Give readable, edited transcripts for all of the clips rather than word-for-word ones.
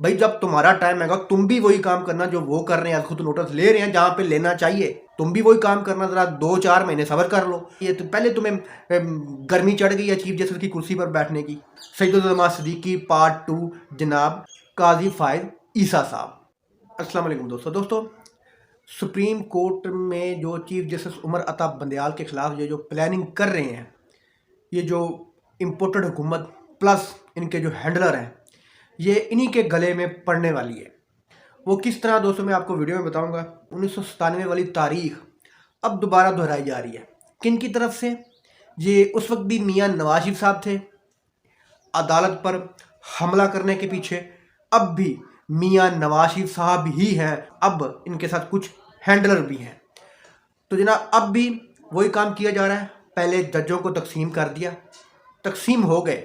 भाई जब तुम्हारा टाइम आएगा तुम भी वही काम करना जो वो कर रहे हैं, खुद नोटिस ले रहे हैं जहाँ पे लेना चाहिए, तुम भी वही काम करना। जरा 2-4 महीने सब्र कर लो। ये तो पहले तुम्हें गर्मी चढ़ गई है चीफ जस्टिस की कुर्सी पर बैठने की। सैयदुल सिद्दीकी पार्ट 2 जनाब काजी फायद ईसा साहब। अस्सलाम वालेकुम दोस्तों, सुप्रीम कोर्ट में जो चीफ जस्टिस उमर अता बंदयाल के खिलाफ ये जो प्लानिंग कर रहे हैं, ये जो इम्पोर्टेड हुकूमत प्लस इनके जो हैंडलर हैं, ये इन्हीं के गले में पड़ने वाली है। वो किस तरह दोस्तों मैं आपको वीडियो में बताऊंगा। 1997 वाली तारीख अब दोबारा दोहराई जा रही है। किन की तरफ से? ये उस वक्त भी मियां नवाज शरीफ साहब थे अदालत पर हमला करने के पीछे, अब भी मियां नवाज शरीफ साहब ही हैं, अब इनके साथ कुछ हैंडलर भी हैं। तो जनाब अब भी वही काम किया जा रहा है। पहले जजों को तकसीम कर दिया, तकसीम हो गए।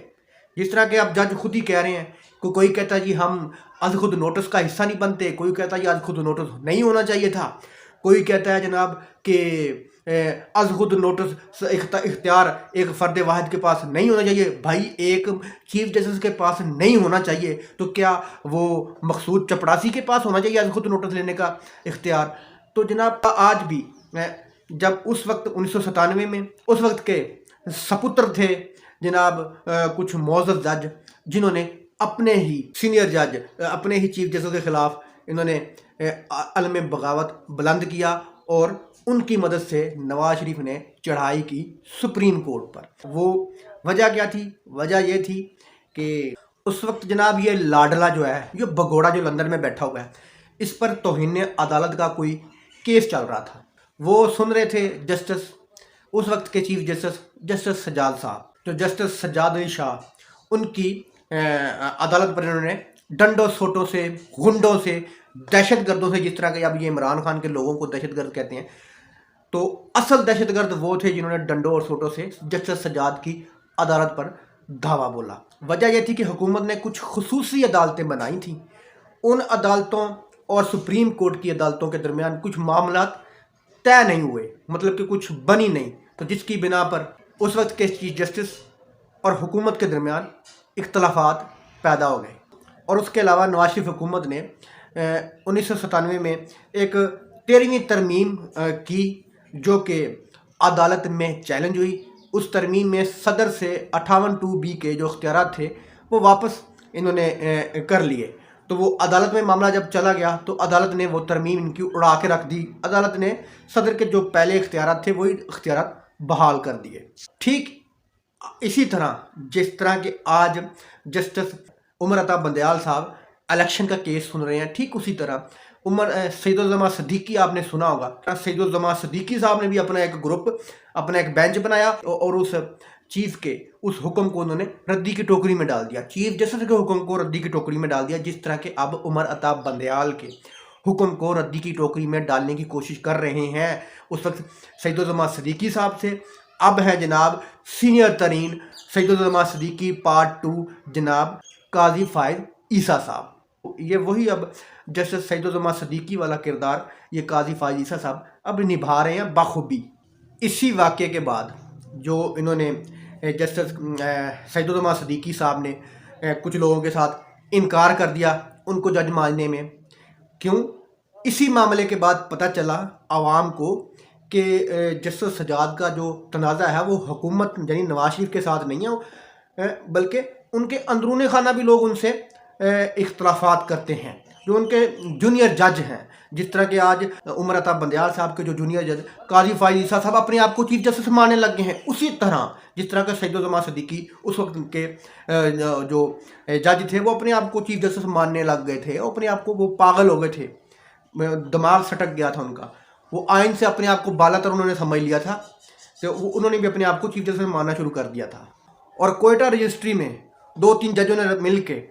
जिस तरह के अब जज खुद ही कह रहे हैं, कोई कहता है जी हम आज खुद नोटिस का हिस्सा नहीं बनते, कोई कहता है जी आज खुद नोटिस नहीं होना चाहिए था, कोई कहता है जनाब कि आज खुद नोटिस इख्तियार एक फ़र्द वाहिद के पास नहीं होना चाहिए। भाई एक चीफ जस्टिस के पास नहीं होना चाहिए तो क्या वो मकसूद चपड़ासी के पास होना चाहिए आज खुद नोटिस लेने का इख्तियार? तो जनाब आज भी जब उस वक्त 1997 में उस वक्त के सपुत्र थे जनाब कुछ मोअज़्ज़ज़ जज, जिन्होंने अपने ही सीनियर जज, अपने ही चीफ जस्टिस के खिलाफ इन्होंने अलम बगावत बुलंद किया और उनकी मदद से नवाज शरीफ ने चढ़ाई की सुप्रीम कोर्ट पर। वो वजह क्या थी? वजह ये थी कि उस वक्त जनाब ये लाडला जो है, ये भगोड़ा जो लंदन में बैठा हुआ है, इस पर तौहीन अदालत का कोई केस चल रहा था। वो सुन रहे थे जस्टिस, उस वक्त के चीफ जस्टिस सज्जाद साहब, जो जस्टिस सज्जाद अली शाह, उनकी अदालत पर इन्होंने डंडों सोटों से, गुंडों से, दहशतगर्दों से, जिस तरह के अब ये इमरान खान के लोगों को दहशतगर्द कहते हैं, तो असल दहशतगर्द वो थे जिन्होंने डंडों और सोटों से जस्टिस सज्जाद की अदालत पर धावा बोला। वजह यह थी कि हुकूमत ने कुछ खुसूसी अदालतें बनाई थी। उन अदालतों और सुप्रीम कोर्ट की अदालतों के दरमियान कुछ मामला तय नहीं हुए, मतलब कि कुछ बनी नहीं, तो जिसकी बिना पर उस वक्त के चीफ जस्टिस और हुकूमत के दरमियान इख्तलाफात पैदा हो गए। और उसके अलावा नवाज शरीफ हुकूमत ने 1997 में एक 13वीं तरमीम की, जो कि अदालत में चैलेंज हुई। उस तरमीम में सदर से 58(2)B के जो अख्तियारात थे वो वापस इन्होंने कर लिए। तो वो अदालत में मामला जब चला गया तो अदालत ने वो तरमीम इनकी उड़ा के रख दी। अदालत ने सदर के जो पहले इख्तियारात थे वही इख्तियारात बहाल कर दिए। ठीक इसी तरह जिस तरह के आज जस्टिस उमर अता बंदयाल साहब इलेक्शन का केस सुन रहे हैं, ठीक उसी तरह सैयदुल सिद्दीकी आपने सुना होगा। सैयदुल सिद्दीकी साहब ने भी अपना एक ग्रुप, अपना एक बेंच बनाया और उस चीफ के उस हुक्म को उन्होंने रद्दी की टोकरी में डाल दिया। चीफ जस्टिस के हुक्म को रद्दी की टोकरी में डाल दिया, जिस तरह के अब उमर अता बंदयाल के हुक्म को रद्दी की टोकरी में डालने की कोशिश कर रहे हैं। उस वक्त सैयदुल सिद्दीकी साहब से अब है जनाब सीनियर तरीन सैयदुल सिद्दीकी पार्ट 2 जनाब काजी फायद ईसा साहब। ये वही अब जस्टिस सैयदुल सिद्दीकी वाला किरदार ये काजी फायद ईसा साहब अब निभा रहे हैं बखूबी। इसी वाक़े के बाद जो इन्होंने जस्टिस सैयदुल सिद्दीकी साहब ने कुछ लोगों के साथ इनकार कर दिया उनको जज मानने में। क्यों? इसी मामले के बाद पता चला आवाम को कि जस्टिस सज्जाद का जो तनाज़ा है वो हुकूमत यानी नवाज शरीफ के साथ नहीं है, बल्कि उनके अंदरूनी खाना भी लोग उनसे इख्तलाफात करते हैं, जो उनके जूनियर जज हैं। जिस तरह के आज उमर अता बंदयाल साहब के जो जूनियर जज काजी फायद ईसा साहब अपने आप को चीफ जस्टिस मानने लग गए हैं, उसी तरह जिस तरह के सैयदुल सिद्दीकी उस वक्त के जो जज थे वो अपने आप को चीफ जस्टिस मानने लग गए थे, अपने आप को वो पागल हो गए थे, दिमाग सटक गया था उनका, वो आइन से अपने आप को बालातर उन्होंने समझ लिया था, तो उन्होंने भी अपने आप को चीफ जस्टिस मानना शुरू कर दिया था। और कोयटा रजिस्ट्री में 2-3 जजों ने मिल के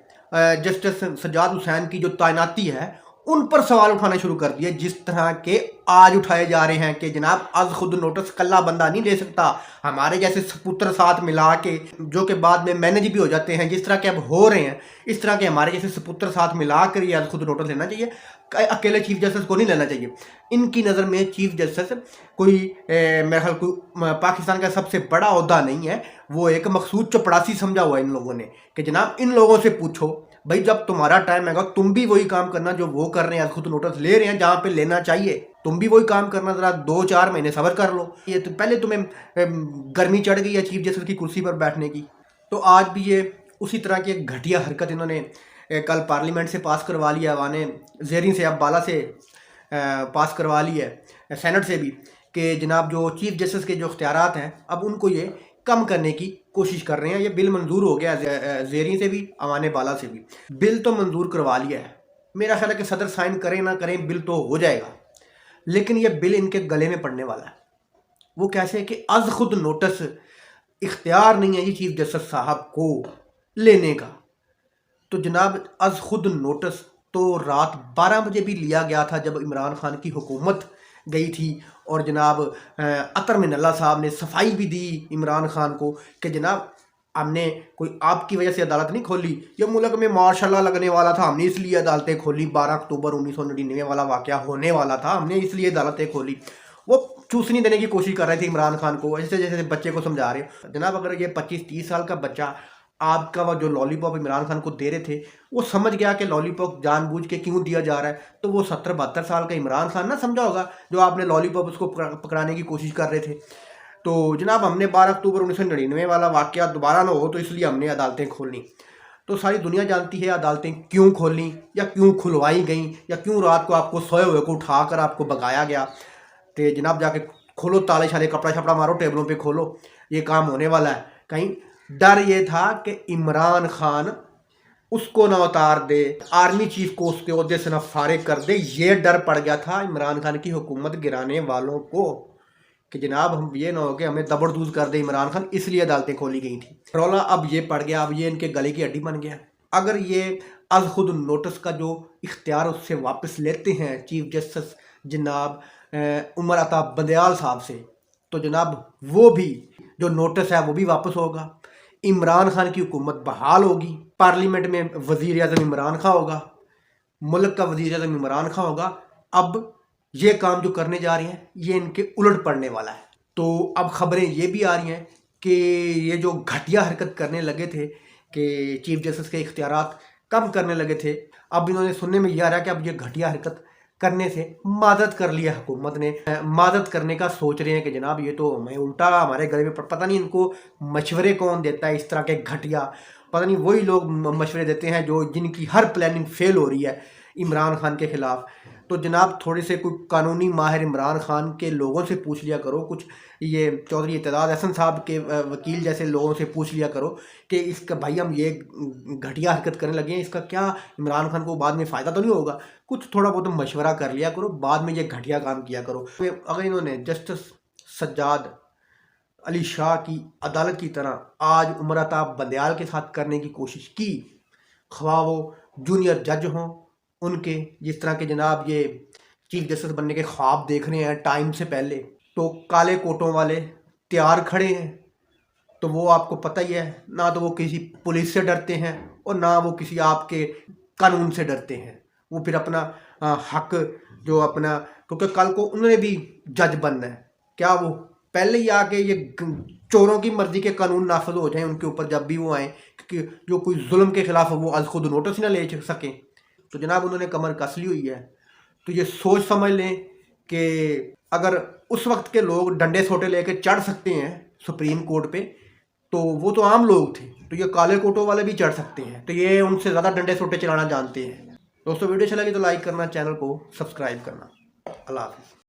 जस्टिस सज्जाद हुसैन की जो तैनाती है उन पर सवाल उठाने शुरू कर दिए, जिस तरह के आज उठाए जा रहे हैं कि जनाब आज खुद नोटिस कल्ला बंदा नहीं ले सकता, हमारे जैसे सपुत्र साथ मिला के जो कि बाद में मैनेज भी हो जाते हैं, जिस तरह के अब हो रहे हैं, इस तरह के हमारे जैसे सपुत्र साथ मिला कर ये आज खुद नोटिस लेना चाहिए, अकेले चीफ जस्टिस को नहीं लेना चाहिए। इनकी नज़र में चीफ जस्टिस कोई मेरे ख्याल कोई पाकिस्तान का सबसे बड़ा ओहदा नहीं है, वो एक मकसूद चपड़ासी समझा हुआ है इन लोगों ने कि जनाब इन लोगों से पूछो بھائی جب تمہارا ٹائم آئے گا تم بھی وہی کام کرنا جو وہ کر رہے ہیں، خود نوٹس لے رہے ہیں جہاں پہ لینا چاہیے، تم بھی وہی کام کرنا، ذرا 2-4 مہینے صبر کر لو۔ یہ تو پہلے تمہیں گرمی چڑھ گئی ہے چیف جسٹس کی کرسی پر بیٹھنے کی، تو آج بھی یہ اسی طرح کی ایک گھٹیا حرکت انہوں نے کل پارلیمنٹ سے پاس کروا لیا، ایوان زیریں سے اب بالا سے پاس کروا لی ہے، سینٹ سے بھی، کہ جناب جو چیف جسٹس کے جو اختیارات ہیں اب ان کو یہ کم کرنے کی کوشش کر رہے ہیں۔ یہ بل منظور ہو گیا زیریں سے بھی، ایوان بالا سے بھی، بل تو منظور کروا لیا ہے۔ میرا خیال ہے کہ صدر سائن کریں نہ کریں بل تو ہو جائے گا، لیکن یہ بل ان کے گلے میں پڑنے والا ہے۔ وہ کیسے کہ از خود نوٹس اختیار نہیں ہے یہ چیف جسٹس صاحب کو لینے کا، تو جناب از خود نوٹس تو رات 12 بجے بھی لیا گیا تھا جب عمران خان کی حکومت گئی تھی، اور جناب عطر من اللہ صاحب نے صفائی بھی دی عمران خان کو کہ جناب ہم نے کوئی آپ کی وجہ سے عدالت نہیں کھولی، یہ ملک میں ماشاءاللہ لگنے والا تھا، ہم نے اس لیے عدالتیں کھولی، 12 اکتوبر 1999 والا واقعہ ہونے والا تھا، ہم نے اس لیے عدالتیں کھولی۔ وہ چوسنی دینے کی کوشش کر رہے تھے عمران خان کو، ایسے جیسے بچے کو سمجھا رہے۔ جناب اگر یہ 25-30 سال کا بچہ آپ کا وہ جو لالی پاپ عمران خان کو دے رہے تھے وہ سمجھ گیا کہ لالی پاپ جان بوجھ کے کیوں دیا جا رہا ہے، تو وہ 70-72 سال کا عمران خان نہ سمجھا ہوگا جو آپ نے لالی پاپ اس کو پکڑانے کی کوشش کر رہے تھے۔ تو جناب ہم نے 12 اکتوبر 1999 والا واقعہ دوبارہ نہ ہو تو اس لیے ہم نے عدالتیں کھولیں، تو ساری دنیا جانتی ہے عدالتیں کیوں کھولیں یا کیوں کھلوائی گئیں، یا کیوں رات کو آپ کو سوئے ہوئے کو اٹھا کر آپ کو بگایا گیا۔ تو جناب جا کے کھولو، تالے شالے کپڑا شپڑا مارو، ٹیبلوں پہ کھولو، یہ کام ہونے والا ہے۔ کہیں ڈر یہ تھا کہ عمران خان اس کو نہ اتار دے، آرمی چیف کو اس کے عہدے سے نہ فارغ کر دے، یہ ڈر پڑ گیا تھا عمران خان کی حکومت گرانے والوں کو کہ جناب ہم یہ نہ ہو کہ ہمیں دبڑ دوز کر دے عمران خان، اس لیے عدالتیں کھولی گئی تھیں۔ رولا اب یہ پڑ گیا، اب یہ ان کے گلے کی ہڈی بن گیا۔ اگر یہ از خود نوٹس کا جو اختیار اس سے واپس لیتے ہیں چیف جسٹس جناب عمر عطا بندیال صاحب سے، تو جناب وہ بھی جو نوٹس ہے وہ بھی واپس ہوگا، عمران خان کی حکومت بحال ہوگی، پارلیمنٹ میں وزیر اعظم عمران خان ہوگا، ملک کا وزیر اعظم عمران خان ہوگا۔ اب یہ کام جو کرنے جا رہے ہیں یہ ان کے الٹ پڑنے والا ہے۔ تو اب خبریں یہ بھی آ رہی ہیں کہ یہ جو گھٹیا حرکت کرنے لگے تھے کہ چیف جسٹس کے اختیارات کم کرنے لگے تھے، اب انہوں نے سننے میں یہ آ رہا ہے کہ اب یہ گھٹیا حرکت کرنے سے معذرت کر لیا، حکومت نے معذرت کرنے کا سوچ رہے ہیں کہ جناب یہ تو ہمیں الٹا ہمارے گلے میں پتہ نہیں ان کو مشورے کون دیتا ہے اس طرح کے گھٹیا، پتہ نہیں وہی لوگ مشورے دیتے ہیں جو جن کی ہر پلاننگ فیل ہو رہی ہے عمران خان کے خلاف۔ تو جناب تھوڑے سے کوئی قانونی ماہر عمران خان کے لوگوں سے پوچھ لیا کرو، کچھ یہ چودھری اعتداد احسن صاحب کے وکیل جیسے لوگوں سے پوچھ لیا کرو کہ اس کا بھائی ہم یہ گھٹیا حرکت کرنے لگے ہیں، اس کا کیا عمران خان کو بعد میں فائدہ تو نہیں ہوگا، کچھ تھوڑا بہت مشورہ کر لیا کرو، بعد میں یہ گھٹیا کام کیا کرو۔ اگر انہوں نے جسٹس سجاد علی شاہ کی عدالت کی طرح آج عمر عطا بندیال کے ساتھ کرنے کی کوشش کی، خواہ وہ جونیئر جج ہوں ان کے، جس طرح کے جناب یہ چیف جسٹس بننے کے خواب دیکھ رہے ہیں ٹائم سے پہلے، تو کالے کوٹوں والے تیار کھڑے ہیں، تو وہ آپ کو پتہ ہی ہے، نہ تو وہ کسی پولیس سے ڈرتے ہیں اور نہ وہ کسی آپ کے قانون سے ڈرتے ہیں، وہ پھر اپنا حق جو اپنا، کیونکہ کل کو انہوں نے بھی جج بننا ہے، کیا وہ پہلے ہی آ کے یہ چوروں کی مرضی کے قانون نافذ ہو جائیں ان کے اوپر جب بھی وہ آئیں کہ جو کوئی ظلم کے خلاف وہ از خود نوٹس نہ لے سکیں، تو جناب انہوں نے کمر کس لی ہوئی ہے۔ تو یہ سوچ سمجھ لیں کہ اگر اس وقت کے لوگ ڈنڈے سوٹے لے کے چڑھ سکتے ہیں سپریم کورٹ پہ تو وہ تو عام لوگ تھے، تو یہ کالے کوٹوں والے بھی چڑھ سکتے ہیں، تو یہ ان سے زیادہ ڈنڈے سوٹے چلانا جانتے ہیں۔ دوستو ویڈیو اچھا لگے تو لائک کرنا، چینل کو سبسکرائب کرنا۔ اللہ حافظ۔